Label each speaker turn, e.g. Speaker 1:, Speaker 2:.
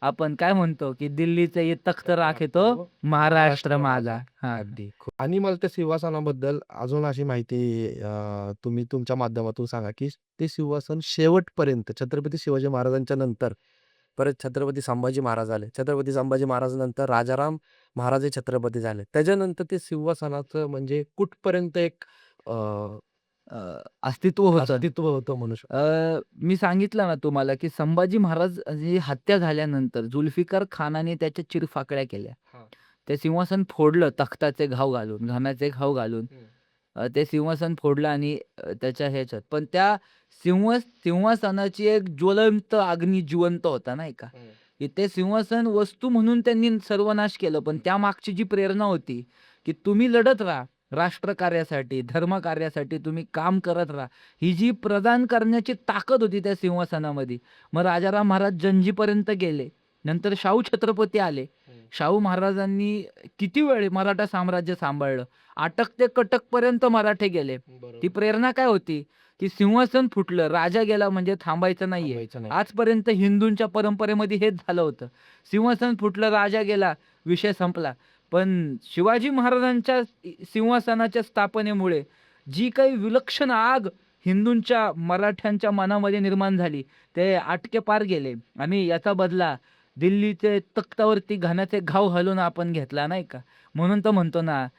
Speaker 1: आपण काय म्हणतो, की दिल्लीचं ये तख्त राखे तो महाराष्ट्र
Speaker 2: महाराष्ट्र
Speaker 1: माझा.
Speaker 2: माझा.
Speaker 1: हां.
Speaker 2: अगदी. आणि मला त्या सिंहासनाबद्दल अजून अशी माहिती तुम्ही तुमच्या माध्यमातून सांगा, की ते सिंहासन शेवटपर्यंत छत्रपती शिवाजी महाराजांच्या नंतर परत छत्रपती संभाजी महाराज आले. छत्रपती संभाजी महाराज नंतर राजाराम महाराज हे छत्रपती झाले. त्याच्यानंतर ते सिंहासनाचं म्हणजे कुठपर्यंत एक
Speaker 1: अस्तित्व होतं.
Speaker 2: अस्तित्व होतं म्हणू शकतो.
Speaker 1: मी सांगितलं ना तुम्हाला, की संभाजी महाराज ही हत्या झाल्यानंतर जुल्फिकार खानाने त्याच्या चिरफाकड्या केल्या.
Speaker 2: हां.
Speaker 1: ते सिंहासन फोडलं तख्ताचे घाव घालून, घाण्याचे घाव घालून. ते सिंहासन फोडलं आणि त्याच्या ह्याच्यात पण त्या सिंहासनाची एक ज्वलंत अग्नी जिवंत होता नाही का? की ते सिंहासन वस्तू म्हणून त्यांनी सर्वनाश केलं. पण त्यामागची जी प्रेरणा होती, की तुम्ही लढत राहा. राष्ट्रकार्यासाठी, धर्मकार्यासाठी तुम्ही काम करत राहा. ही जी प्रदान करण्याची ताकद होती त्या सिंहासनामध्ये. मग राजाराम महाराज जंजीपर्यंत गेले. नंतर शाहू छत्रपती आले. शाहू महाराजांनी किती वेळ मराठा साम्राज्य सांभाळलं. अटक ते कटकपर्यंत मराठे गेले. ती प्रेरणा काय होती, की सिंहासन फुटलं, राजा गेला म्हणजे थांबायचं नाहीये.
Speaker 2: थांबायचं नाही.
Speaker 1: आजपर्यंत हिंदूंच्या परंपरेमध्ये हेच झालं होतं. सिंहासन फुटलं, राजा गेला, विषय संपला. पण शिवाजी महाराजांच्या सिंहासनाच्या स्थापनेमुळे जी काही विलक्षण आग हिंदूंच्या, मराठ्यांच्या मनामध्ये निर्माण झाली, ते आटके पार गेले आणि याचा बदला दिल्लीचे तख्तावरती घाण्याचे घाव घालून आपण घेतला नाही का? म्हणून तर म्हणतो ना